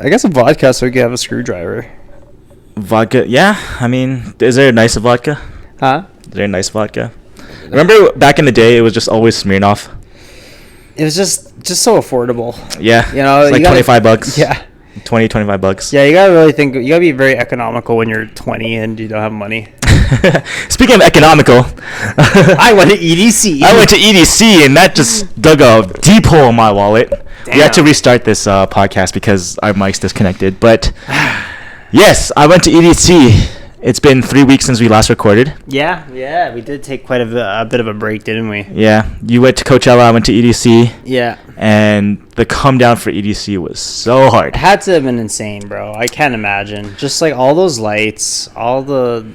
I guess a vodka, so we could have a screwdriver. Vodka, yeah. I mean, is there a nice vodka? Huh? Is there a nice vodka? Remember back in the day, it was just always Smirnoff. It was just so affordable. Yeah. You know, it's like $25. Yeah. $25. Yeah, you gotta really think. You gotta be very economical when you're 20 and you don't have money. Speaking of economical, I went to EDC. I went to EDC, and that just dug a deep hole in my wallet. Damn. We had to restart this podcast because our mic's disconnected. But yes, I went to EDC. It's been 3 weeks since we last recorded. Yeah, we did take quite a bit of a break, didn't we? Yeah, you went to Coachella, I went to EDC. Yeah. And the come down for EDC was so hard. It had to have been insane, bro. I can't imagine. Just like all those lights, all the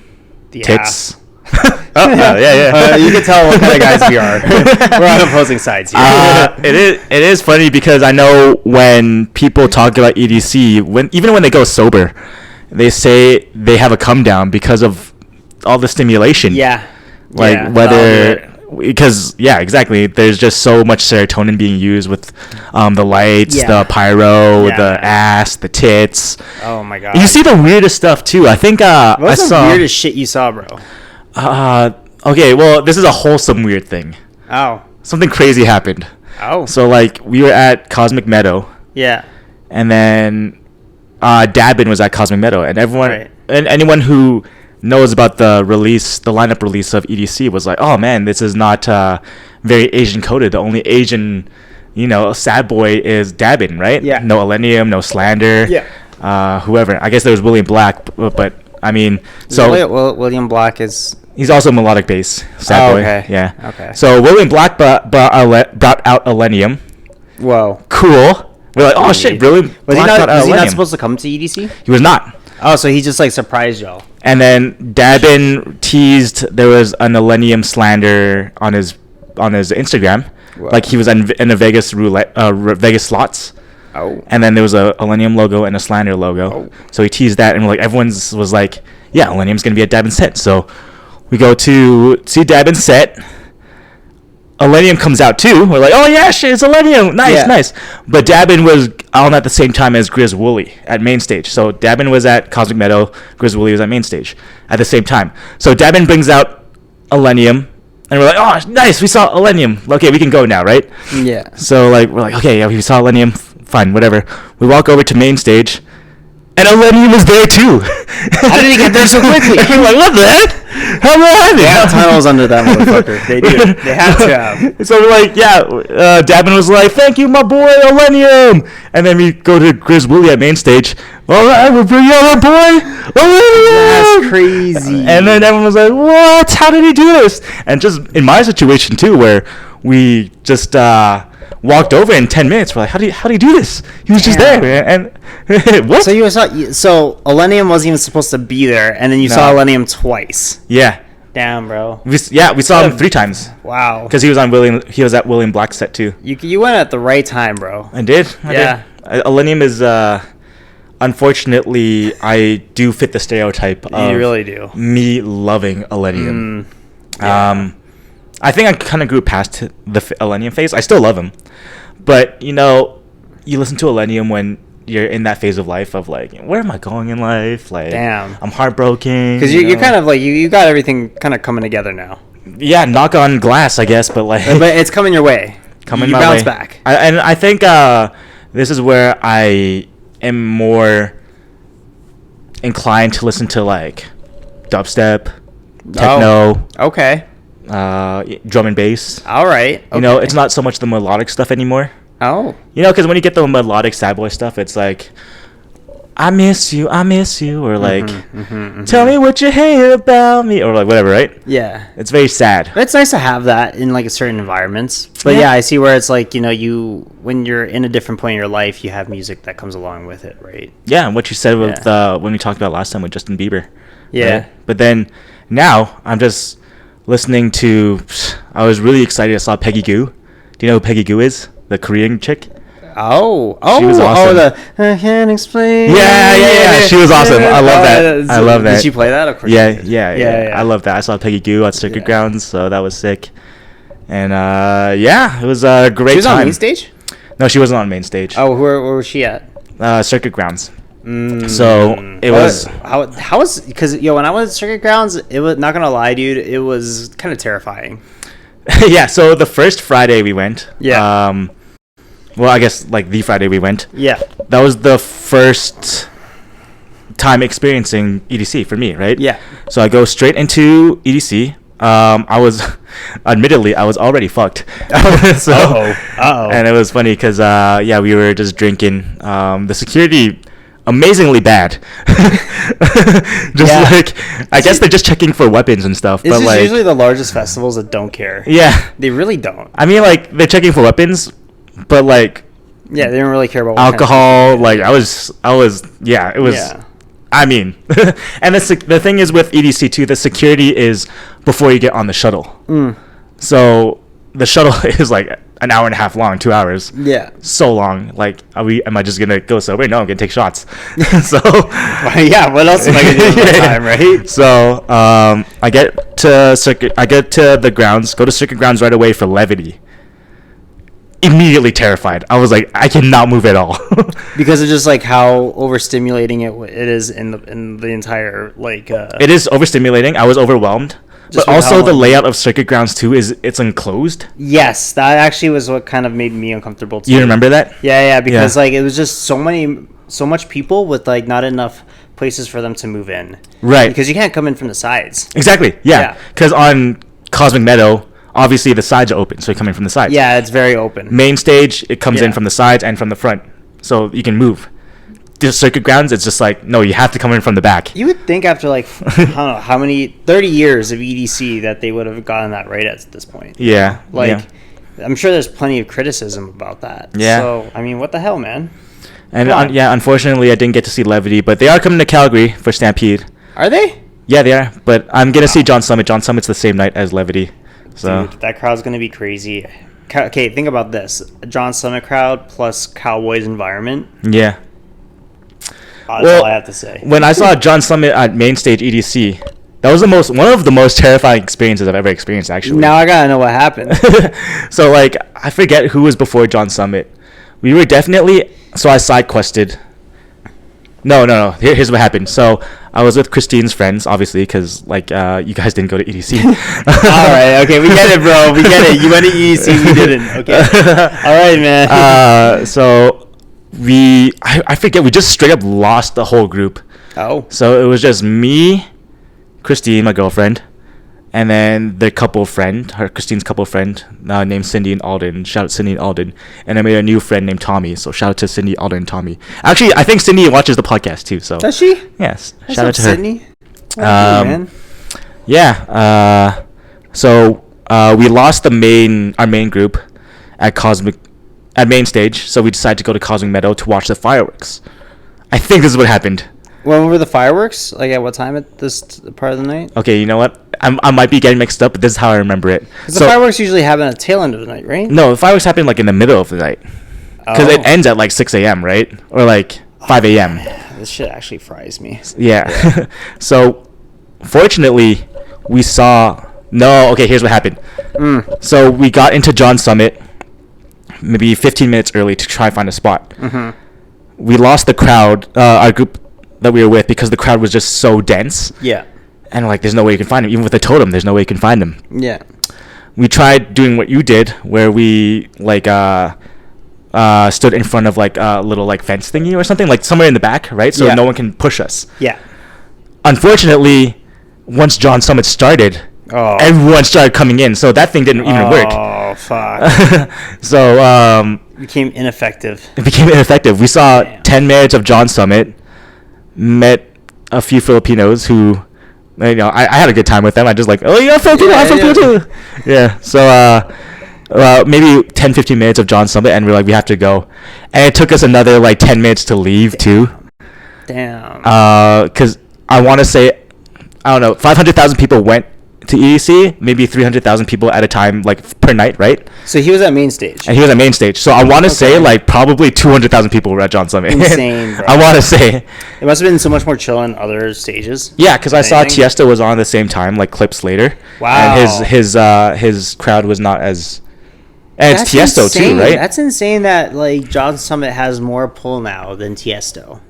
tits. Oh, yeah. You can tell what kind of guys we are. We're on opposing sides here. It is funny because I know when people talk about EDC, even when they go sober, they say they have a come down because of all the stimulation. Yeah. Like because exactly. There's just so much serotonin being used with the lights, the pyro, the ass, the tits. Oh my god. You see the weirdest stuff too. I think what's the weirdest shit you saw, bro? Okay, well, this is a wholesome weird thing. Oh. Something crazy happened. Oh. So like we were at Cosmic Meadow. Yeah. And then Dabin was at Cosmic Meadow, and everyone and anyone who knows about the lineup release of EDC was like, oh man, this is not very Asian coded. The only Asian, sad boy is Dabin, right? Yeah. No Illenium, no Slander. Yeah. Whoever. I guess there was William Black, but I mean, so William Black he's also melodic bass, sad boy. Okay. Yeah. Okay. So William Black brought out Illenium. Whoa. Cool. We're like, oh shit, really? Was he not supposed to come to EDC? He was not. Oh, so he just like surprised y'all. And then Dabin teased there was an Illenium slander on his Instagram. Whoa. Like he was in a Vegas roulette, Vegas slots. Oh. And then there was a Illenium logo and a slander logo. Oh. So he teased that, and everyone was like, yeah, Illenium's gonna be at Dabin's set. So we go to see Dabin's set. Illenium comes out too. We're like, oh yeah, shit, it's Illenium. Nice. But Dabin was on at the same time as Grizz Wooly at main stage. So Dabin was at Cosmic Meadow, Grizz Wooly was at main stage at the same time. So Dabin brings out Illenium, and we're like, oh, nice, we saw Illenium. Okay, we can go now, right? Yeah. So we're like, okay, yeah, we saw Illenium. Fine, whatever. We walk over to main stage, and Illenium was there too. How did he get there so quickly? We're like, what the heck? How did that happen? They have tunnels under that motherfucker. They do. They have to have. So we're like, Dabin was like, thank you, my boy, Illenium. And then we go to Grizz Wooly at main stage. All right, we'll bring out our boy, Illenium. That's crazy. And then everyone was like, what? How did he do this? And just in my situation, too, where we just walked over in 10 minutes. We're like, how do you do this? He was just there, man. And what? So Illenium wasn't even supposed to be there, and then you saw Illenium twice. Yeah. Damn, bro. We saw him 3 times. Wow. Because he was at William Black's set too. You went at the right time, bro. I did. Illenium is unfortunately, I do fit the stereotype of you really do. Me loving Illenium. I think I kind of grew past the Illenium phase. I still love him. But, you listen to Illenium when you're in that phase of life of like, where am I going in life? Like, damn, I'm heartbroken. Because you're kind of like, you got everything kind of coming together now. Yeah, knock on glass, I guess, but like. But it's coming your way. You bounce back. And I think this is where I am more inclined to listen to like dubstep, techno. Oh, okay. Drum and bass. All right. Okay. It's not so much the melodic stuff anymore. Oh. Because when you get the melodic sad boy stuff, it's like, I miss you, or like, tell me what you hate about me, or like whatever, right? Yeah. It's very sad. But it's nice to have that in like certain environments. But yeah, I see where it's like, when you're in a different point in your life, you have music that comes along with it, right? Yeah, and what you said with when we talked about last time with Justin Bieber. Yeah. Right? But then now I'm just listening to. I was really excited. I saw Peggy Goo. Do you know who Peggy Goo is? The Korean chick. She was awesome. I can't explain. Yeah. She was awesome. I love that. Did she play that? Of course. Yeah. I love that. I saw Peggy Goo on Circuit Grounds, so that was sick. And it was a great time. She was on main stage? No, she wasn't on main stage. Oh, where was she at? Circuit Grounds. So it was how was because when I was at Circuit Grounds, it was, not gonna lie, dude, it was kind of terrifying. Yeah. So the first Friday we went. Yeah. Well, I guess like the Friday we went. Yeah. That was the first time experiencing EDC for me, right? Yeah. So I go straight into EDC. I was, admittedly, I was already fucked. So, and it was funny because, we were just drinking. The security, amazingly bad. I guess they're just checking for weapons and stuff. It's but just usually the largest festivals that don't care. Yeah. They really don't. I mean, like, they're checking for weapons, but like. Yeah, they don't really care about what alcohol. Kind of like, it was. Yeah. I mean, and the thing is with EDC too, the security is before you get on the shuttle. So the shuttle is like an hour and a half long, 2 hours. Yeah. So long. Like, am I just gonna go sober? No, I'm gonna take shots. So. Yeah. What else am I gonna do with my time, right? So I get to the grounds. Go to Circuit Grounds right away for Levity. Immediately terrified. I was like, I cannot move at all. Because of just like how overstimulating it is in the entire like. It is overstimulating. I was overwhelmed. But also the layout of Circuit Grounds too it's enclosed. Yes, that actually was what kind of made me uncomfortable too. You remember that? Yeah, because like it was just so much people with like not enough places for them to move in. Right. Because you can't come in from the sides. Exactly. Yeah. Because on Cosmic Meadow, obviously the sides are open, so you come in from the sides. Yeah, it's very open. Main stage, it comes in from the sides and from the front, so you can move. The Circuit Grounds, it's just like, no, you have to come in from the back. You would think after like, I don't know, how many, 30 years of EDC that they would have gotten that right at this point. Yeah. Like, I'm sure there's plenty of criticism about that. Yeah. So, I mean, what the hell, man? And unfortunately, I didn't get to see Levity, but they are coming to Calgary for Stampede. Are they? Yeah, they are. But I'm going to see John Summit. John Summit's the same night as Levity. So. Dude, that crowd's going to be crazy. Okay, think about this. A John Summit crowd plus Cowboys environment. Yeah. That's all I have to say. When I saw John Summit at Main Stage EDC, that was one of the most terrifying experiences I've ever experienced, actually. Now I got to know what happened. So, like, I forget who was before John Summit. We were definitely... So, I side quested. No. Here's what happened. So, I was with Christine's friends, obviously, because, like, you guys didn't go to EDC. All right. Okay, we get it, bro. We get it. You went to EDC. We didn't. Okay. All right, man. So... I forget, we just straight up lost the whole group. Oh. So it was just me, Christine, my girlfriend, and then their couple friend, Christine's couple friend, named Cindy and Alden. Shout out Cindy and Alden. And I made a new friend named Tommy. So shout out to Cindy, Alden, and Tommy. Actually, I think Cindy watches the podcast too. So does she? Yes. Shout out to her. Sydney. Man. Yeah. So we lost our main group at Main Stage, so we decided to go to Cosmic Meadow to watch the fireworks. I think this is what happened. When were the fireworks? Like at what time at this part of the night? Okay, you know what? I might be getting mixed up, but this is how I remember it. The fireworks usually happen at the tail end of the night, right? No, the fireworks happen like in the middle of the night. Because it ends at like 6 a.m., right? Or like 5 a.m. This shit actually fries me. Yeah. So, fortunately, we saw... No, okay, here's what happened. So, we got into John Summit maybe 15 minutes early to try and find a spot. Mm-hmm. We lost the crowd, our group that we were with, because the crowd was just so dense. Yeah. And like, there's no way you can find them. Even with a totem, there's no way you can find them. Yeah. We tried doing what you did, where we like stood in front of like a little like fence thingy or something, like somewhere in the back, right? So no one can push us. Yeah. Unfortunately, once John Summit started, everyone started coming in, so that thing didn't even work. Oh, fuck. So it became ineffective. We saw 10 minutes of John Summit, met a few Filipinos who, you know, I had a good time with them. I just like, oh, you're Filipino, I'm Filipino too. Yeah, so maybe 10-15 minutes of John Summit, and we're like, we have to go. And it took us another like 10 minutes to leave too. Damn. Because I want to say, I don't know, 500,000 people went to EDC, maybe 300,000 people at a time, like per night, right? So he was at Main Stage. And he was at Main Stage. So I want to say like probably 200,000 people were at John Summit. Insane, bro. I want to say. It must have been so much more chill on other stages. Yeah, because I saw Tiesto was on at the same time, like clips later. Wow. And his crowd was not as And it's Tiesto insane. too, right? That's insane that like John Summit has more pull now than Tiesto.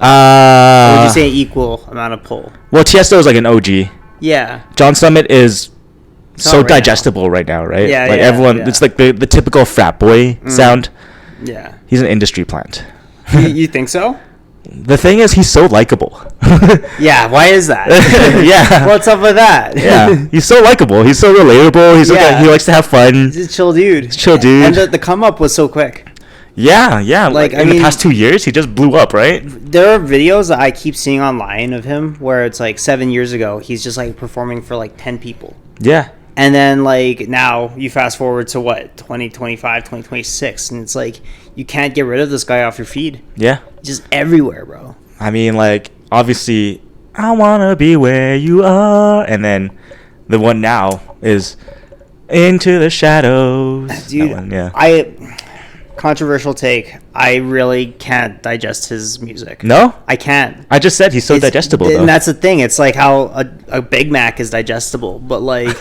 Or would you say equal amount of pull? Well, Tiesto is like an OG. Yeah. John Summit is so right digestible right now, right? Yeah, like everyone, it's like the typical frat boy sound. Yeah. He's an industry plant. You think so? The thing is, he's so likable. Yeah, why is that? Yeah. What's up with that? Yeah, he's so likable. He's so relatable. He likes to have fun. He's a chill dude. And the come up was so quick. Yeah. Like in the past 2 years, he just blew up, right? There are videos that I keep seeing online of him where it's like 7 years ago, he's just like performing for like 10 people. Yeah. And then like now you fast forward to what, 2025, 2026, and it's like you can't get rid of this guy off your feed. Yeah. Just everywhere, bro. I mean, like, obviously, I wanna be where you are, and then the one now is Into the Shadows. Dude, one, yeah. Controversial take. I really can't digest his music. No? I can't. I just said he's so digestible, though. And that's the thing. It's like how a Big Mac is digestible, but like,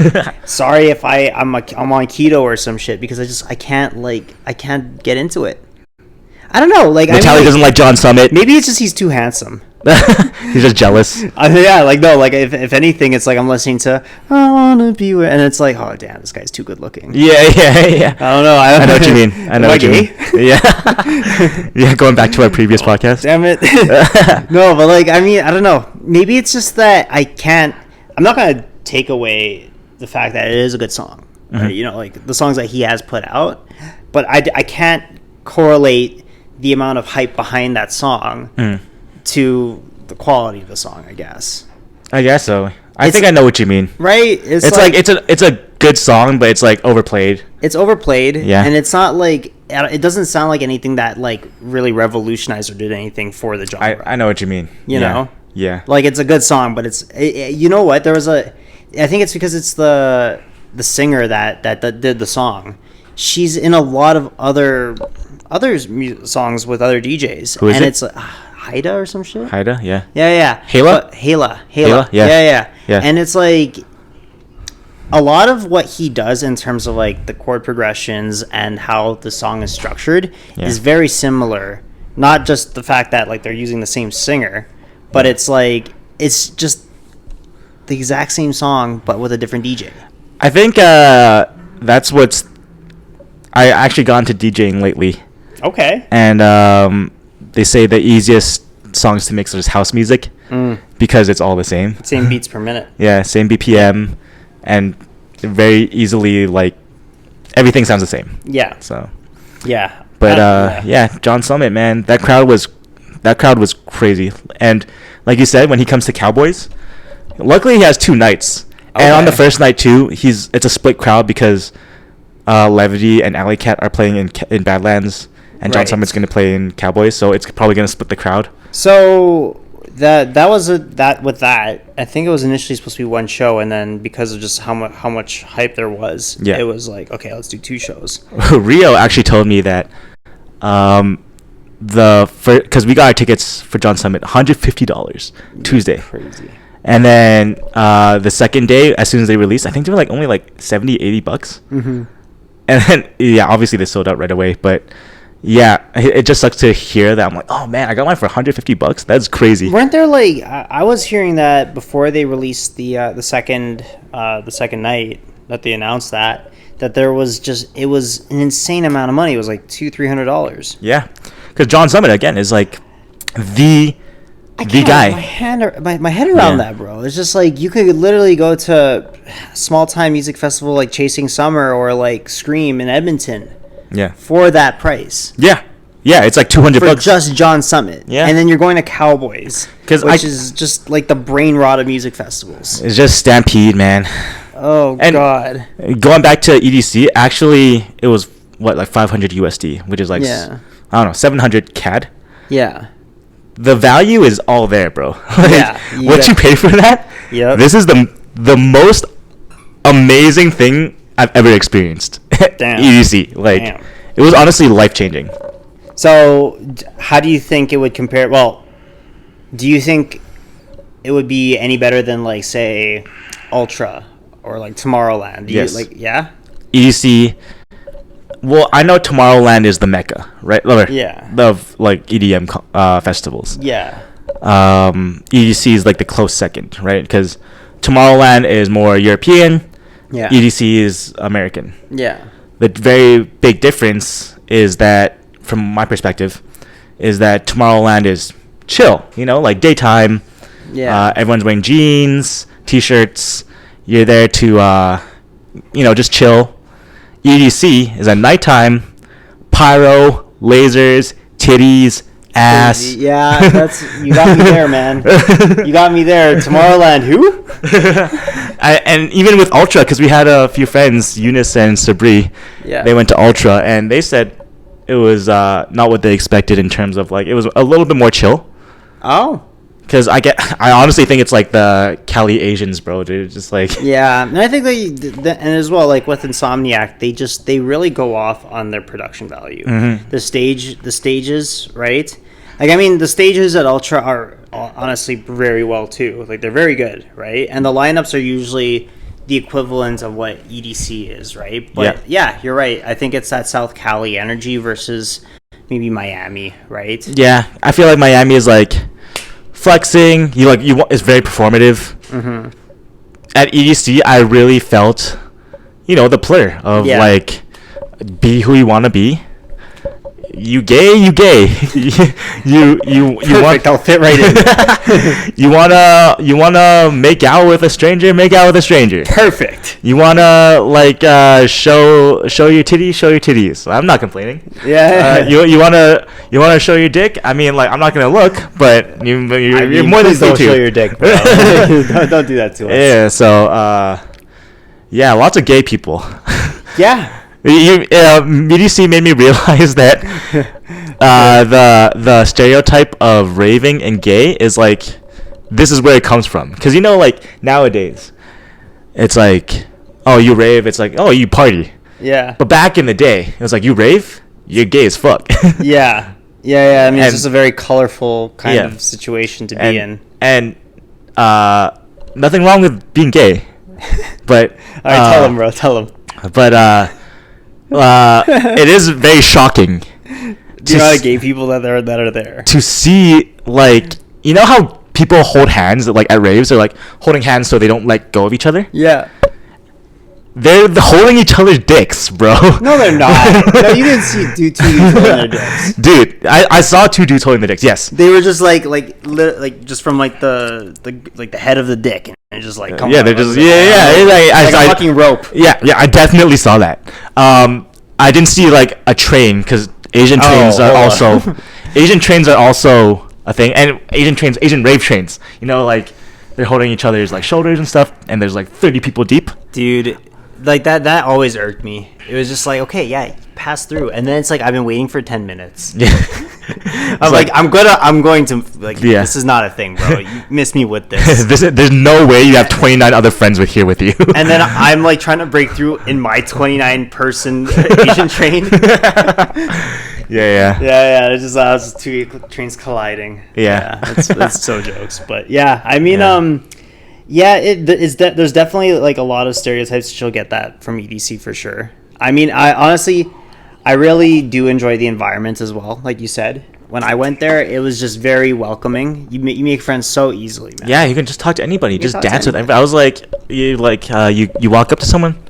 sorry if I'm on keto or some shit because I can't get into it. I don't know. Like, Natalie doesn't like John Summit. Maybe it's just he's too handsome. He's just jealous. Yeah, like no, like if anything, it's like I'm listening to "I Wanna Be Where," and it's like, oh damn, this guy's too good looking. Yeah. I don't know. I know what you mean. I know what you mean. Yeah. Yeah. Going back to our previous podcast. Damn it. No, but like I mean, I don't know. Maybe it's just that I'm not gonna take away the fact that it is a good song. Mm-hmm. Right? You know, like the songs that he has put out, but I can't correlate the amount of hype behind that song to the quality of the song, I guess. I guess so. I think I know what you mean. Right? It's like it's a good song, but it's like overplayed. It's overplayed. Yeah. And it's not like it doesn't sound like anything that like really revolutionized or did anything for the genre. I know what you mean. You know? Yeah. Like it's a good song, but you know what? I think it's because it's the singer that did the song. She's in a lot of other songs with other DJs. Who is and it? It's Haida or some shit. Haida, yeah. Yeah. Hala? Hala. Yeah. And it's like a lot of what he does in terms of like the chord progressions and how the song is structured is very similar. Not just the fact that like they're using the same singer, but it's like it's just the exact same song but with a different DJ. I think that's what's I actually got into DJing lately. Okay. And they say the easiest songs to mix is house music because it's all the same. Same beats per minute. Yeah, same BPM, and very easily like everything sounds the same. Yeah. So. Yeah. But John Summit, man, that crowd was crazy. And like you said, when he comes to Cowboys, luckily he has 2 nights. Okay. And on the first night too, it's a split crowd because Levity and Alley Cat are playing in Badlands, and John Summit's going to play in Cowboys, so it's probably going to split the crowd. So that was that with that. I think it was initially supposed to be one show, and then because of just how much hype there was, it was like, okay, let's do 2 shows. Rio actually told me that because we got our tickets for John Summit, $150 Tuesday. Crazy. And then the second day, as soon as they released, I think they were like only like $70-$80. Mm-hmm. And then obviously they sold out right away. But yeah, it just sucks to hear that. I'm like, oh man, I got mine for $150. That's crazy. Weren't there like I was hearing that before they released the second night that they announced that there was it was an insane amount of money. It was like $200-$300. Yeah, because John Summit again is like the guy. My head around that, bro. It's just like you could literally go to a small time music festival like Chasing Summer or like Scream in Edmonton. Yeah. For that price. Yeah, it's like $200 for just John Summit. Yeah. And then you're going to Cowboys, which is just like the brain rot of music festivals. It's just Stampede, man. Oh God. Going back to EDC, actually, it was what, like 500 USD, which is like I don't know, 700 CAD. Yeah. The value is all there, bro. What you pay for that? Yeah. This is the most amazing thing I've ever experienced. Damn. EDC. Like, it was honestly life-changing. So, how do you think it would compare? Well, do you think it would be any better than, like, say, Ultra or, like, Tomorrowland? Yes. Yeah? EDC Well, I know Tomorrowland is the mecca, right? Yeah. Of like EDM festivals. Yeah. EDC is like the close second, right? Because Tomorrowland is more European. Yeah. EDC is American. Yeah. The very big difference is that, from my perspective, is that Tomorrowland is chill. You know, like daytime. Yeah. Everyone's wearing jeans, t-shirts. You're there to, just chill. EDC is at nighttime, pyro, lasers, titties, ass. Yeah, you got me there, man. You got me there. Tomorrowland, who? And even with Ultra, because we had a few friends, Eunice and Sabri, they went to Ultra, and they said it was not what they expected in terms of, like, it was a little bit more chill. Oh. Because I honestly think it's like the Cali Asians, bro. Dude, just like and I think and as well, like with Insomniac, they really go off on their production value. Mm-hmm. The stages, right? Like, I mean, the stages at Ultra are honestly very well too. Like, they're very good, right? And the lineups are usually the equivalent of what EDC is, right? But yeah, you're right. I think it's that South Cali energy versus maybe Miami, right? Yeah, I feel like Miami is like flexing. It's very performative. Mm-hmm. At EDC, I really felt, the plur of like, be who you want to be. You gay. you Perfect, I'll fit right in. you wanna make out with a stranger, make out with a stranger. Perfect. You wanna like show your titties. I'm not complaining. Yeah. You wanna show your dick. I mean, like, I'm not gonna look, but you're more than free to. Don't show your dick, bro. don't do that to us. Yeah. So lots of gay people. Yeah. BDC made me realize that the stereotype of raving and gay is like, this is where it comes from. Because like nowadays, it's like, oh, you rave. It's like, oh, you party. Yeah. But back in the day, it was like, you rave, you're gay as fuck. Yeah. I mean, it's just a very colorful kind of situation to be in. And nothing wrong with being gay, but all right, tell him, bro. Tell him. But it is very shocking. Do you know the gay people that are there? To see, like, you know how people hold hands, like at raves, they're like holding hands so they don't let go of each other? Yeah. They're holding each other's dicks, bro. No, they're not. No, you didn't see two dudes holding their dicks. Dude, I saw two dudes holding their dicks. Yes. They were just like just from like the head of the dick, and just like they're just like a fucking rope. Yeah, I definitely saw that. I didn't see like a train, because Asian trains are also a thing, and Asian rave trains. Like, they're holding each other's like shoulders and stuff, and there's like 30 people deep. Dude, like that always irked me. It was just like, okay, yeah, pass through, and then it's like, I've been waiting for 10 minutes. Yeah. I'm going to this is not a thing, bro. You miss me with this. There's no way you have 29 other friends here with you. And then I'm like trying to break through in my 29 person Asian train. Yeah. It's just two trains colliding. Yeah. That's so jokes, but yeah, I mean, there's definitely like a lot of stereotypes that you'll get that from EDC for sure. I mean, I really do enjoy the environment as well. Like you said, when I went there, it was just very welcoming. You make friends so easily, man. Yeah, you can just talk to anybody, just dance with everybody. I was like, you walk up to someone,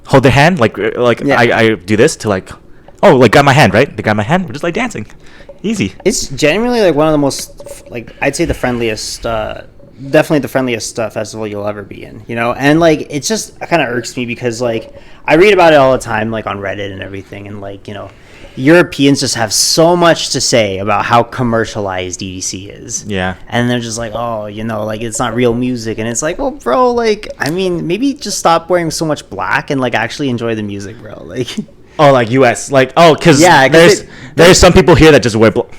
hold their hand, I do this to like, oh, like, got my hand, right? They got my hand. We're just like dancing, easy. It's genuinely like one of the most, like, I'd say the friendliest. Definitely the friendliest festival you'll ever be in, and like, it just kind of irks me because like I read about it all the time, like on Reddit and everything, and like, Europeans just have so much to say about how commercialized EDC is. Yeah. And they're just like, oh, like, it's not real music, and it's like, well, bro, like, I mean, maybe just stop wearing so much black and like actually enjoy the music, bro. Like, oh, like US, like, oh, because there's some people here that just wear black.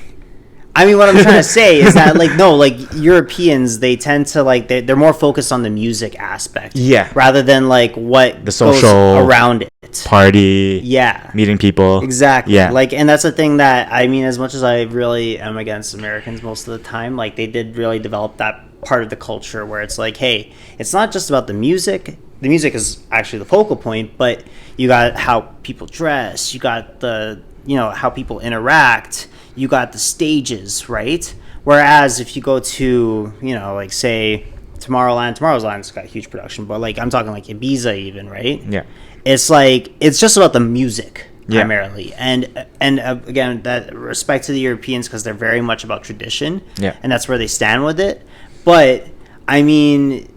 I mean, what I'm trying to say is that, like, no, like, Europeans, they tend to, like, they're more focused on the music aspect. Yeah. Rather than, like, what the social goes around it. Party. Yeah. Meeting people. Exactly. Yeah. Like, and that's the thing that, I mean, as much as I really am against Americans most of the time, like, they did really develop that part of the culture where it's like, hey, it's not just about the music, the music is actually the focal point, but you got how people dress, you got the, how people interact, you got the stages, right? Whereas if you go to, like say Tomorrowland's got huge production, but like I'm talking like Ibiza even, right? Yeah. It's like, it's just about the music primarily. And again, that respect to the Europeans, because they're very much about tradition. Yeah. And that's where they stand with it. But I mean,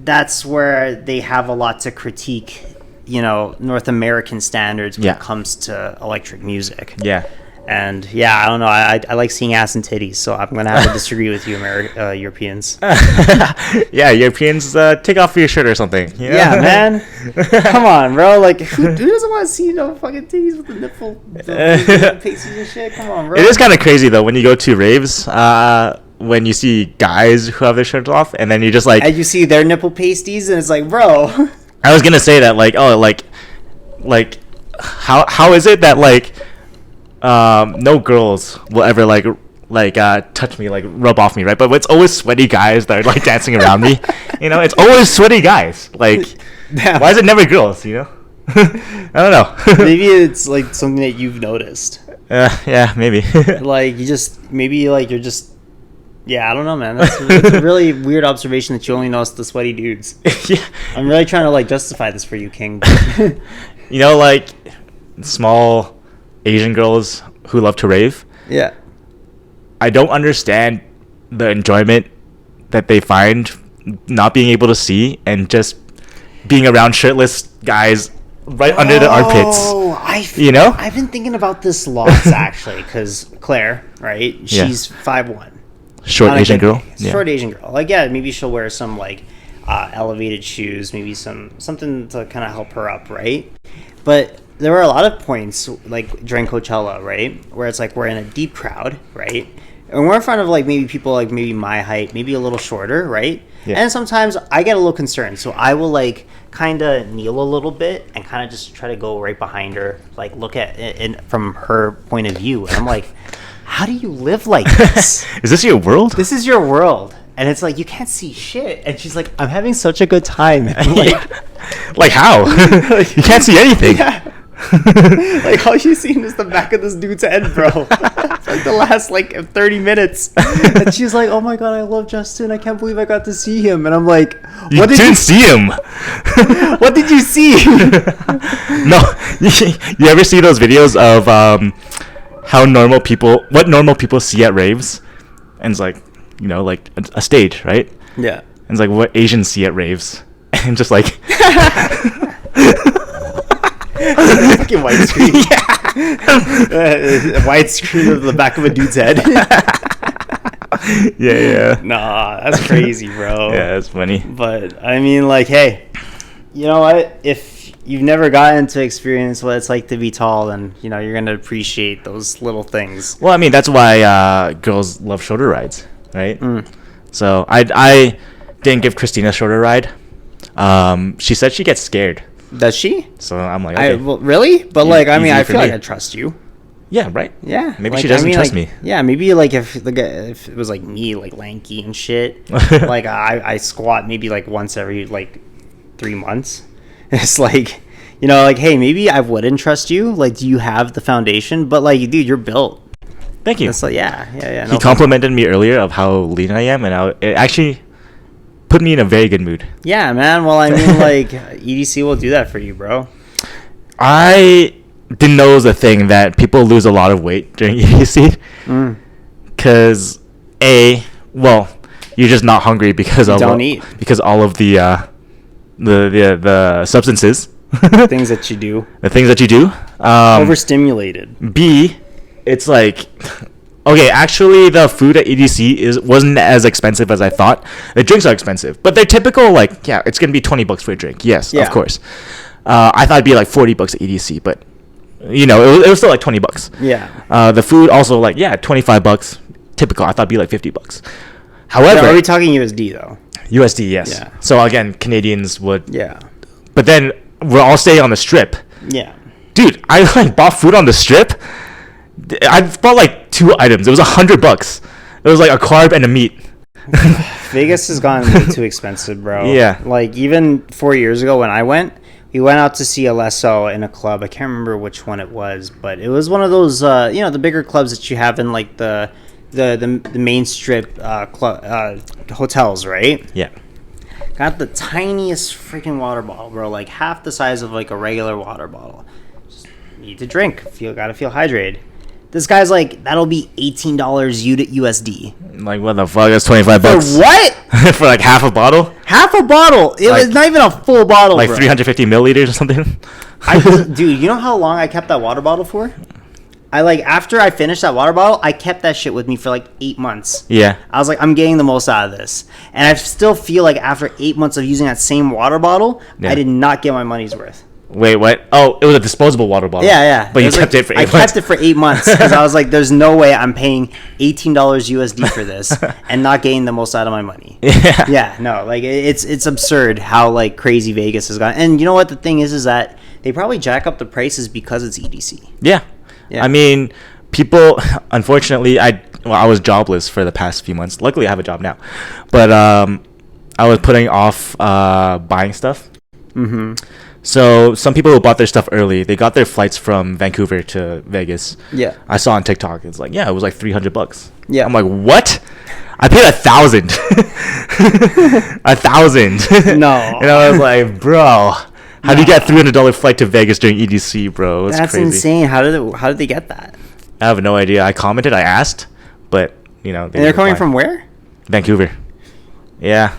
that's where they have a lot to critique, North American standards when it comes to electric music. Yeah. And I don't know. I like seeing ass and titties, so I'm gonna have to disagree with you, Europeans. Yeah, Europeans, take off your shirt or something. Yeah, man. Come on, bro. Like, who doesn't want to see fucking titties with the nipple pasties and shit? Come on, bro. It is kind of crazy though when you go to raves. When you see guys who have their shirts off, and then you just like, and you see their nipple pasties, and it's like, bro. I was gonna say that, like, how is it that like no girls will ever touch me, like rub off me, right? But it's always sweaty guys that are like dancing around me. It's always sweaty guys. Like, why is it never girls? I don't know. Maybe it's like something that you've noticed. Yeah, maybe. Like you're just. Yeah, I don't know, man. That's a really weird observation that you only notice the sweaty dudes. Yeah. I'm really trying to like justify this for you, King. Like small Asian girls who love to rave. Yeah. I don't understand the enjoyment that they find not being able to see and just being around shirtless guys right under the armpits. I've been thinking about this lots actually, because Claire, right? She's 5'1". Short Asian girl. Short Asian girl. Like, maybe she'll wear some like elevated shoes, maybe something to kind of help her up, right? But there were a lot of points like during Coachella, right, where it's like we're in a deep crowd, right, and we're in front of like maybe people like maybe my height, maybe a little shorter, right? Yeah. And sometimes I get a little concerned, so I will like kind of kneel a little bit and kind of just try to go right behind her, like look at it from her point of view, and I'm like, how do you live like this? Is this your world? This is your world. And it's like, you can't see shit. And she's like, I'm having such a good time. Like how? You can't see anything. Yeah. Like, all you've seen is the back of this dude's head, bro. For like the last 30 minutes. And she's like, oh my god, I love Justin. I can't believe I got to see him. And I'm like, what did you see him? What did you see? No. You ever see those videos of what normal people see at raves? And it's like, like a stage, right? Yeah. And it's like what Asians see at raves. And just like fucking widescreen. Yeah. Widescreen of the back of a dude's head. Yeah. Nah, that's crazy, bro. Yeah, that's funny. But I mean, like, hey, you know what? If you've never gotten to experience what it's like to be tall, then you're gonna appreciate those little things. Well, I mean, that's why girls love shoulder rides, right? So I didn't give Christina a shoulder ride. She said she gets scared. Does she? So I'm like, okay. Really? But like, I mean, I feel like I trust you. Yeah, right. Yeah. Maybe she doesn't trust me. Yeah, maybe like if it was like me, like lanky and shit, like I squat maybe like once every like 3 months. It's like, like, hey, maybe I wouldn't trust you. Like, do you have the foundation? But like, dude, you're built. Thank you. It's like, yeah. He complimented me earlier of how lean I am, and it actually put me in a very good mood. Yeah, man. Well, I mean, like, EDC will do that for you, bro. I didn't know it was a thing that people lose a lot of weight during EDC. Because you're just not hungry because all of the substances, things that you do, overstimulated. B, it's like, okay, actually the food at EDC wasn't as expensive as I thought. The drinks are expensive, but they're typical, like, yeah, it's gonna be $20 for a drink. Yes, of course. I thought it'd be like $40 at EDC, but it was still like $20. Yeah. The food also like, yeah, $25. Typical. I thought it'd be like $50. However, are we talking USD though? USD, yes. Yeah. So again, Canadians would. Yeah. But then we're all staying on the strip. Yeah. Dude, I like bought food on the strip. I bought like 2 items. It was $100. It was like a carb and a meat. Vegas has gotten way too expensive, bro. Yeah. Like, even 4 years ago when I went, we went out to see Alesso in a club. I can't remember which one it was, but it was one of those, the bigger clubs that you have in, like, the main strip hotels, right? Yeah. Got the tiniest freaking water bottle, bro. Like, half the size of, like, a regular water bottle. Just need to drink. Gotta feel hydrated. This guy's like, that'll be $18 USD. Like, what the fuck? That's $25. For what? For like half a bottle? Half a bottle. It was not even a full bottle, like bro. 350 milliliters or something? Dude, you know how long I kept that water bottle for? After I finished that water bottle, I kept that shit with me for like 8 months. Yeah. I was like, I'm getting the most out of this. And I still feel like after 8 months of using that same water bottle, I did not get my money's worth. Wait, what? Oh, it was a disposable water bottle. Yeah. But you kept it for 8 months. I kept it for 8 months because I was like, there's no way I'm paying $18 USD for this and not getting the most out of my money. Yeah. Yeah, no, like it's absurd how like crazy Vegas has gone. And you know what the thing is that they probably jack up the prices because it's EDC. Yeah. I mean, people, unfortunately, I was jobless for the past few months. Luckily, I have a job now. But I was putting off buying stuff. Mm-hmm. So some people who bought their stuff early, they got their flights from Vancouver to Vegas. Yeah. I saw on TikTok, it's like, it was like $300. Yeah. I'm like, what? I paid $1,000. $1,000. No. And I was like, bro, how do you get a $300 flight to Vegas during EDC, bro? That's crazy. insane. How did they get that? I have no idea. I commented, I asked, but and they're coming from where? Vancouver. Yeah.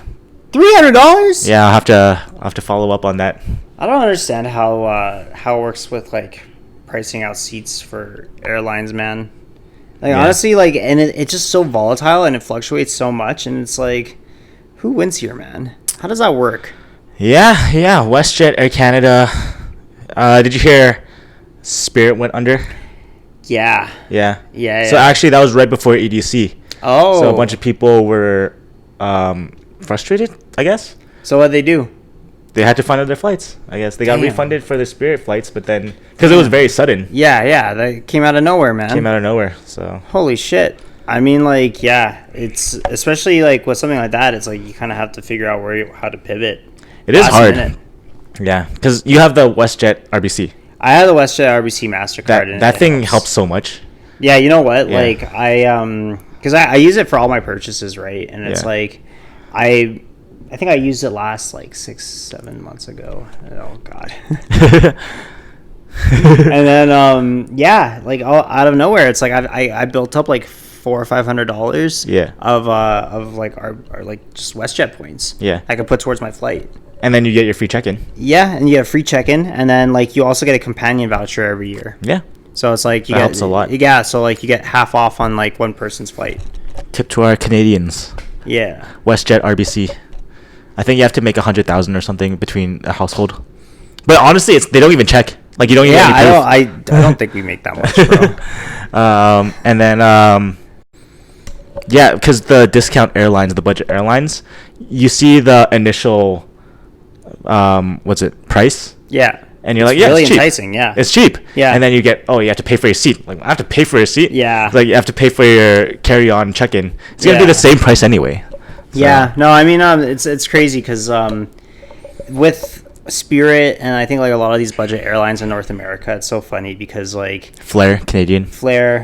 $300? Yeah, I'll have to follow up on that. I don't understand how it works with like pricing out seats for airlines, man. Like honestly, like, and it's just so volatile and it fluctuates so much, and it's like, who wins here, man? How does that work? Yeah. WestJet, Air Canada. Did you hear Spirit went under? Yeah. So actually, that was right before EDC. Oh. So a bunch of people were frustrated, I guess. So what'd they do? They had to find other flights. I guess they got refunded for the Spirit flights, but then because it was very sudden. Yeah, that came out of nowhere, man. So holy shit. I mean, like, yeah, it's especially like with something like that. It's like you kind of have to figure out how to pivot. It is hard. Yeah, because you have the WestJet RBC. I have the WestJet RBC MasterCard. That thing helps so much. Yeah, you know what? Yeah. Like because I use it for all my purchases, right? And it's like I think I used it last like 6-7 months ago. Oh God. And then like out of nowhere, it's like I built up like $400 or $500. Yeah. Of like our like just WestJet points. Yeah. I could put towards my flight. And then you get your free check-in. Yeah, and you get a free check-in, and then like you also get a companion voucher every year. Yeah. So it's like that helps a lot. Yeah, so like you get half off on like one person's flight. Tip to our Canadians. Yeah. WestJet RBC. I think you have to make 100,000 or something between a household. But honestly, they don't even check. Like you don't even. Yeah, I don't think we make that much, bro. And then because the discount airlines, the budget airlines, you see the initial price? Yeah. And you're it's like, really it's cheap. Enticing, yeah. It's cheap. Yeah. And then you get, you have to pay for your seat. Like, I have to pay for your seat? Yeah. Like, you have to pay for your carry-on check-in. It's going to be the same price anyway. So. Yeah. No, I mean, it's crazy because with Spirit and I think like a lot of these budget airlines in North America, it's so funny because like Flair,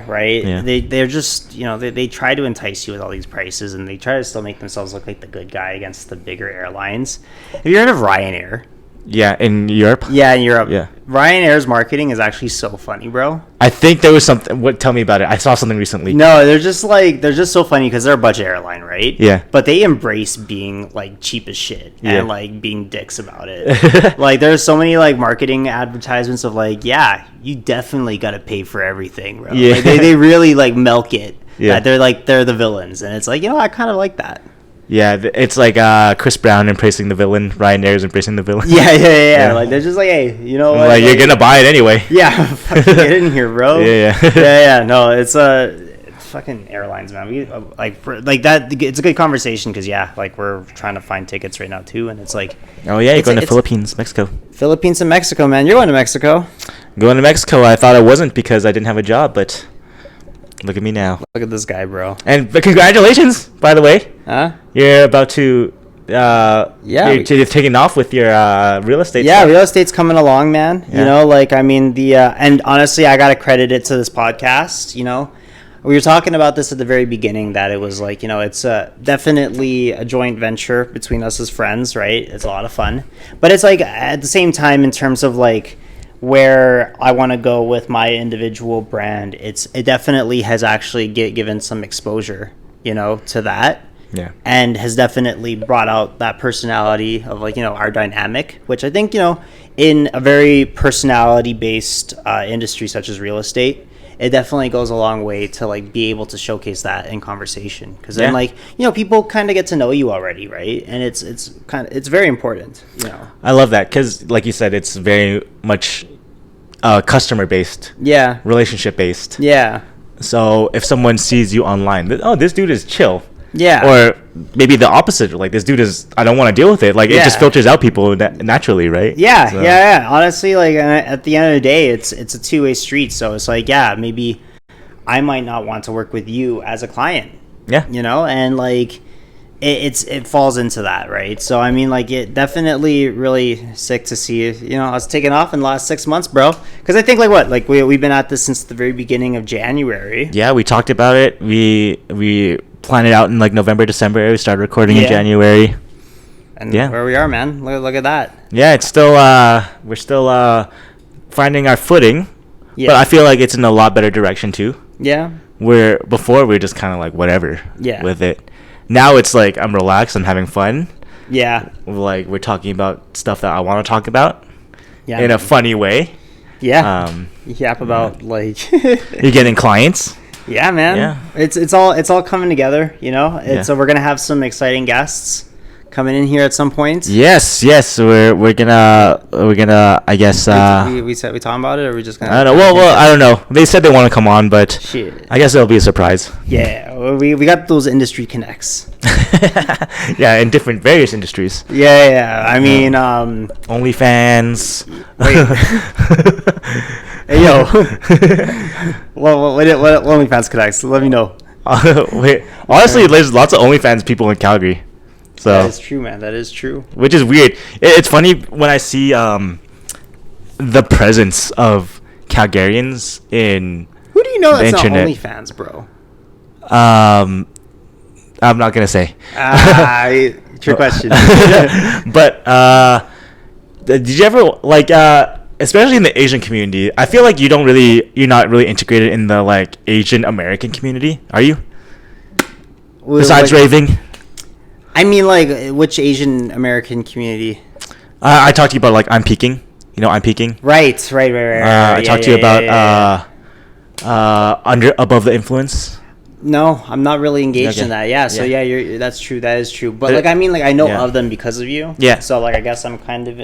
right? Yeah. They're just, they try to entice you with all these prices, and they try to still make themselves look like the good guy against the bigger airlines. Have you heard of Ryanair? Yeah, in Europe? Yeah, in Europe. Yeah. Ryanair's marketing is actually so funny, bro. I think there was something. Tell me about it. I saw something recently. No, they're just so funny because they're a budget airline, right? Yeah. But they embrace being like cheap as shit and like being dicks about it. Like there's so many like marketing advertisements of like, yeah, you definitely got to pay for everything, bro. Yeah. Like, they really like milk it. Yeah. That they're the villains, and it's like, I kind of like that. Yeah, it's like Chris Brown embracing the villain. Ryanair's embracing the villain. Yeah. Like they're just like, hey, you know what? Like you're gonna buy it anyway. Yeah, fucking get in here, bro. Yeah. No, it's fucking airlines, man. We that. It's a good conversation because like we're trying to find tickets right now too, and it's like. Oh yeah, you're going to Philippines, Mexico. Philippines and Mexico, man. You're going to Mexico. Going to Mexico. I thought I wasn't because I didn't have a job, but look at me now. Look at this guy, bro. But congratulations, by the way. Huh? you're about to you're taking off with your real estate stuff. Real estate's coming along, man. You know, like, I mean, and honestly, I gotta credit it to this podcast. You know, we were talking about this at the very beginning, that it was like, you know, it's definitely a joint venture between us as friends, right? It's a lot of fun, but it's like at the same time, in terms of like where I want to go with my individual brand, it definitely has actually given some exposure, you know, to that. Yeah. And has definitely brought out that personality of, like, you know, our dynamic, which I think, you know, in a very personality based industry such as real estate, it definitely goes a long way to like be able to showcase that in conversation, because then like, you know, people kind of get to know you already, right? And it's very important, you know. I love that, because like you said, it's very much customer based, relationship based. So if someone sees you online, oh, this dude is chill. Or maybe the opposite, like, this dude is, I don't want to deal with it. Like, it just filters out people naturally, right? Honestly, like, at the end of the day, it's a two-way street. So it's like, maybe I might not want to work with you as a client. You know, and like it falls into that, right? So I mean, like, it definitely really sick to see, you know, I was taking off in the last 6 months, bro. Because I think like we've been at this since the very beginning of January. Yeah, we talked about it. We planned it out in like November, December. We started recording in January. And where we are, man. Look at that. Yeah, it's still we're still finding our footing. But I feel like it's in a lot better direction too. Where before we were just kind of like whatever with it. Now it's like I'm relaxed, I'm having fun. Like, we're talking about stuff that I want to talk about in a funny way. Yap about like you're getting clients. Yeah, man. It's all coming together, you know. So we're gonna have some exciting guests coming in here at some point. Yes. We're gonna. I guess. We said we talking about it, or we just gonna. I don't know. Well, I don't know. They said they want to come on, but I guess it'll be a surprise. Yeah, we got those industry connects. In various industries. I mean, OnlyFans. Hey, yo. what OnlyFans connects? Let me know. Wait, honestly, there's lots of OnlyFans people in Calgary. So that is true, man. That is true. Which is weird. It's funny when I see the presence of Calgarians in. Who do you know that's not OnlyFans, bro? I'm not gonna say. Trick question. But did you ever like, especially in the Asian community? I feel like you're not really integrated in the like Asian American community, are you? Besides Raving. I mean, like, which Asian American community? I talked to you about, like, I'm Peaking. You know, I'm Peaking. Right. I talked to you about Above the Influence. No, I'm not really engaged in that. So that's true. That is true. But like, I mean, like, I know of them because of you. So like, I guess I'm kind of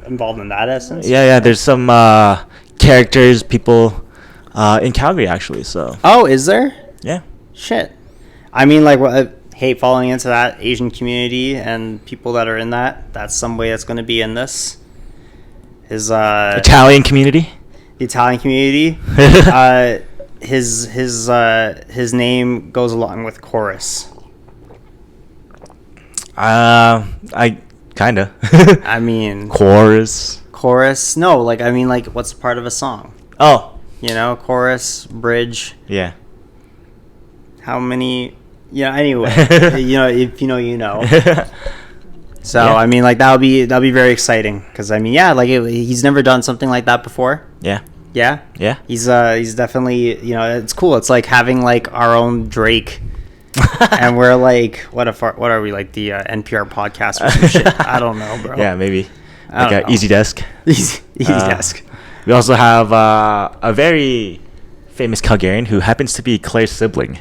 involved in that essence. There's some characters, people in Calgary actually. So. Oh, is there? Yeah. Shit. I mean, like, hey, falling into that Asian community and people that are in that's some way that's going to be in this. Italian community. The Italian community. His name goes along with chorus. I kinda. I mean, chorus. No, like, I mean, like, what's part of a song? Oh, you know, chorus, bridge. Yeah. How many? Yeah. Anyway, you know, if you know, you know. So I mean, like, that'll be very exciting, because I mean, like, he's never done something like that before. Yeah. He's definitely, you know, it's cool. It's like having like our own Drake, and we're like, what are we, like the NPR podcast or some shit? I don't know, bro. Yeah, maybe like Easy Desk. Easy Desk. We also have a very famous Calgarian who happens to be Claire's sibling.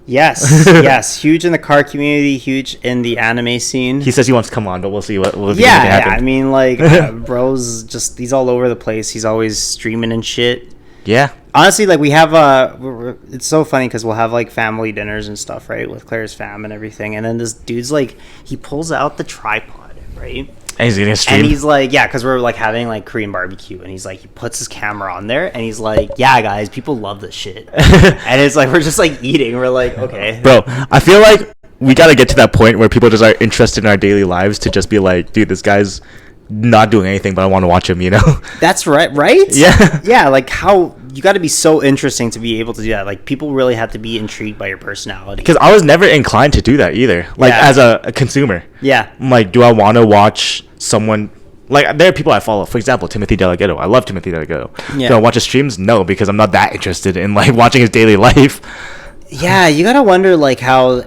Yes, huge in the car community, huge in the anime scene. He says he wants to come on, but we'll see what happens. I mean, like, bro's just, he's all over the place. He's always streaming and shit. Yeah. Honestly, like, we have it's so funny because we'll have like family dinners and stuff, right, with Claire's fam and everything, and then this dude's like, he pulls out the tripod, right? And he's gonna stream. And he's like, because we're like having like Korean barbecue, and he's like, he puts his camera on there, and he's like, yeah, guys, people love this shit. And it's like, we're just like eating. We're like, okay, bro. I feel like we got to get to that point where people just are interested in our daily lives to just be like, dude, this guy's not doing anything, but I want to watch him, That's right? Yeah. Yeah, like how you got to be so interesting to be able to do that. Like people really have to be intrigued by your personality. Because I was never inclined to do that either. Like as a consumer. Yeah. I'm like, do I want to watch someone... Like, there are people I follow. For example, Timothy Delgado. I love Timothy Delgado. Yeah. Do I watch his streams? No, because I'm not that interested in, like, watching his daily life. Yeah, you gotta wonder, like, how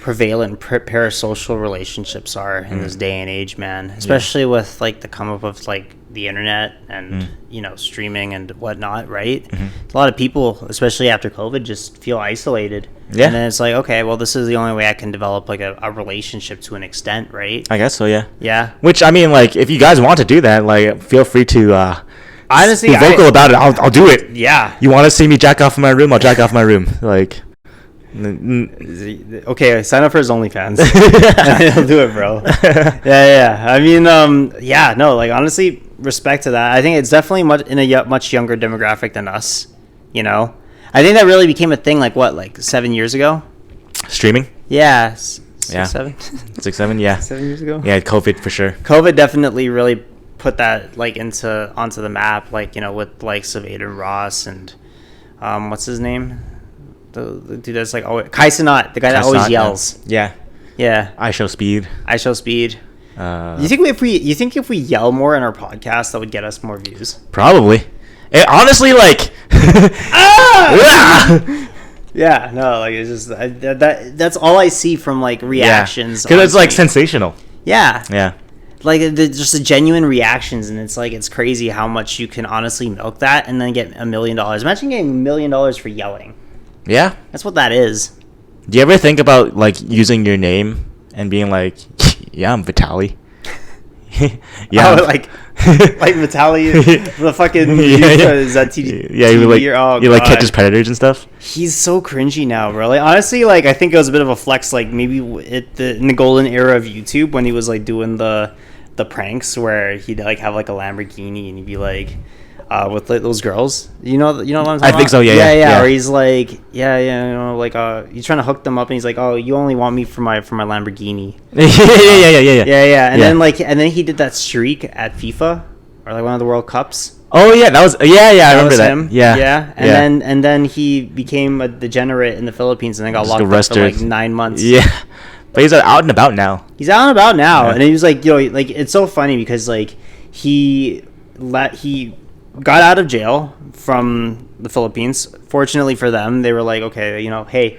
prevalent parasocial relationships are in this day and age, man. Especially with, like, the come up of, like, the internet and, streaming and whatnot, right? A lot of people, especially after COVID, just feel isolated. Yeah. And then it's like, okay, well, this is the only way I can develop, like, a relationship to an extent, right? I guess so, yeah. Yeah. Which, I mean, like, if you guys want to do that, like, feel free to honestly, be vocal about it. I'll do it. Yeah. You want to see me jack off in my room? I'll jack off in my room. Like... Okay, sign up for his OnlyFans. He'll do it, bro. Yeah. I mean, like, honestly, respect to that. I think it's definitely much younger demographic than us, I think that really became a thing, like 7 years ago? Streaming? Yeah. 7? 6, 7, yeah. 7 years ago? Yeah, COVID for sure. COVID definitely really put that, like, onto the map, like, with, like, Aiden Ross and, what's his name? The dude that's like always Kai Cenat, the guy that always yells. Yeah. I Show Speed. You think if we yell more in our podcast, that would get us more views? Probably. Honestly, like. Yeah, no, like it's just that's all I see from like reactions. Because it's like sensational. Yeah. Like just the genuine reactions, and it's like it's crazy how much you can honestly milk that and then get $1 million. Imagine getting $1 million for yelling. Yeah, that's what that is. Do you ever think about like using your name and being like, "Yeah, I'm Vitaly." Yeah, like Vitaly, the fucking is that TV? Yeah, you like catches predators and stuff. He's so cringy now, bro. Like honestly, like I think it was a bit of a flex, like maybe in the golden era of YouTube when he was like doing the pranks where he'd like have like a Lamborghini and he'd be like. With like, those girls, you know what I'm talking about? I think so, yeah. Or he's like, he's trying to hook them up, and he's like, oh, you only want me for my Lamborghini. Yeah. And then he did that streak at FIFA or like one of the World Cups. Oh yeah, that was I remember that. Him. Yeah. And then he became a degenerate in the Philippines and then got locked up for like 9 months. Yeah, but he's out and about now. And he was like, like it's so funny because like he got out of jail from the Philippines. Fortunately for them, they were like, okay, hey,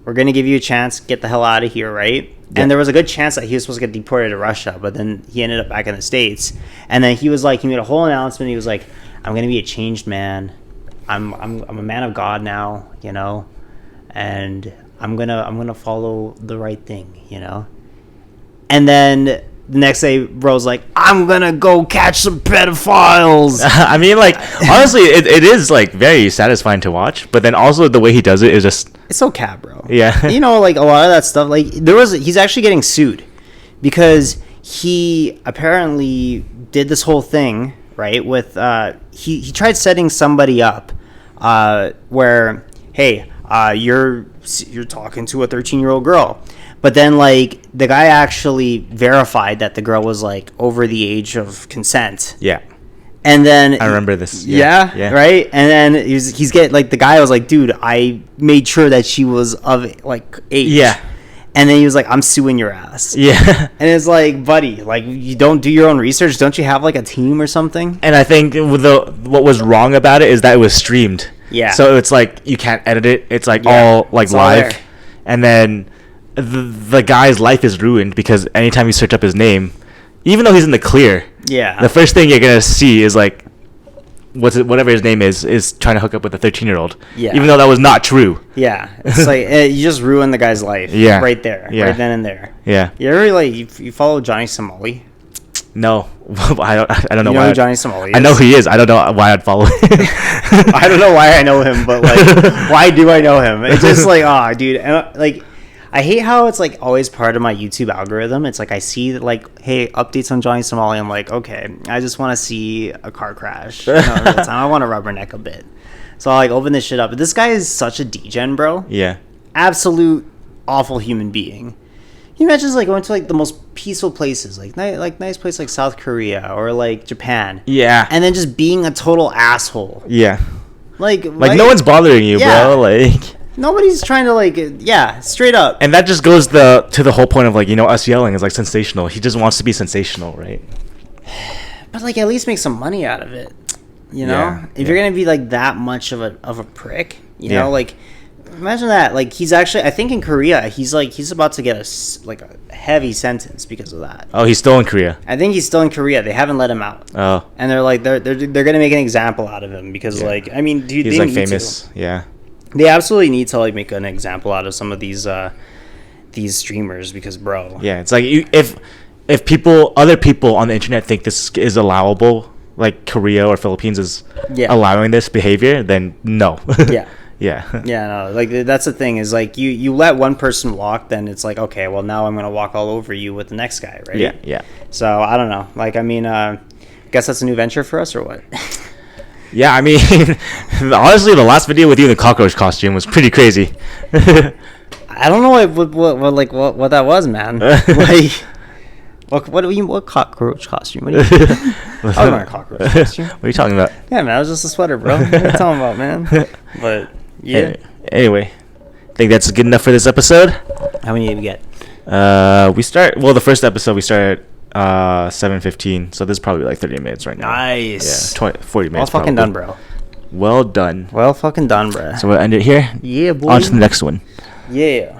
we're going to give you a chance. Get the hell out of here, right? Yeah. And there was a good chance that he was supposed to get deported to Russia, but then he ended up back in the States. And then he made a whole announcement. He was like, I'm going to be a changed man. I'm a man of God now, and I'm going to follow the right thing, And then the next day, bro's like, I'm gonna go catch some pedophiles. I mean, like, honestly, it is, like, very satisfying to watch. But then also the way he does it is just... It's so cat, bro. Yeah. Like, a lot of that stuff, like, he's actually getting sued. Because he apparently did this whole thing, right, with... He tried setting somebody up where, hey, you're talking to a 13-year-old girl. But then, like, the guy actually verified that the girl was, like, over the age of consent. Yeah. And then... I remember this. Yeah. Right? And then he's getting, like, the guy was like, dude, I made sure that she was of, like, age. Yeah. And then he was like, I'm suing your ass. Yeah. And it's like, buddy, like, you don't do your own research? Don't you have, like, a team or something? And I think what was wrong about it is that it was streamed. Yeah. So it's like, you can't edit it. It's, like, all, like, live. All and then... The guy's life is ruined because anytime you search up his name, even though he's in the clear, the first thing you're gonna see is like whatever his name is trying to hook up with a 13-year-old. Yeah. Even though that was not true. Yeah. It's like you just ruined the guy's life. Yeah. Right there. Yeah. Right then and there. Yeah. You ever you follow Johnny Somali? No, I don't know why. You know who Johnny Somali is? I know who he is. I don't know why I'd follow him. I don't know why I know him, but like, why do I know him? It's just like, dude, and, like. I hate how it's like always part of my YouTube algorithm. It's like I see that like, hey, updates on Johnny Somali. I'm like, okay, I just want to see a car crash. Real time. I want to rubberneck a bit. So I like open this shit up. But this guy is such a degen, bro. Yeah. Absolute awful human being. Can you imagine just, like, going to, like, the most peaceful places, like nice place like South Korea or like Japan, and then just being a total asshole. Like no one's bothering you, bro. Like nobody's trying to, like, straight up. And that just goes to the whole point of, like, you know, us yelling is like sensational. He just wants to be sensational, right? But, like, at least make some money out of it. You know, if you're gonna be like that much of a prick, you know, like, imagine that. Like, he's actually, I think in Korea, he's about to get a heavy sentence because of that. Oh, he's still in Korea. I think he's still in Korea. They haven't let him out. Oh, and they're like they're gonna make an example out of him because like, I mean, dude, he's like famous. They absolutely need to, like, make an example out of some of these streamers because, bro. Yeah, it's like if other people on the internet think this is allowable, like Korea or Philippines is allowing this behavior, then no. No, like, that's the thing is, like, you let one person walk, then it's like, okay, well, now I'm gonna walk all over you with the next guy, right? So I don't know, like, I mean, guess that's a new venture for us or what? I mean, honestly, the last video with you in the cockroach costume was pretty crazy. I don't know what that was, man. Like, what cockroach costume? What are you? I was wearing a cockroach costume. What are you talking about? Yeah, man, it was just a sweater, bro. What are you talking about, man? But Anyway, I think that's good enough for this episode. How many did we get? The first episode we started 7:15, so this is probably like 30 minutes right now. Nice. 40 minutes. Well fucking done, bro. Well done. Well fucking done, bro. So we'll end it here. Yeah, boy. On to the next one. Yeah.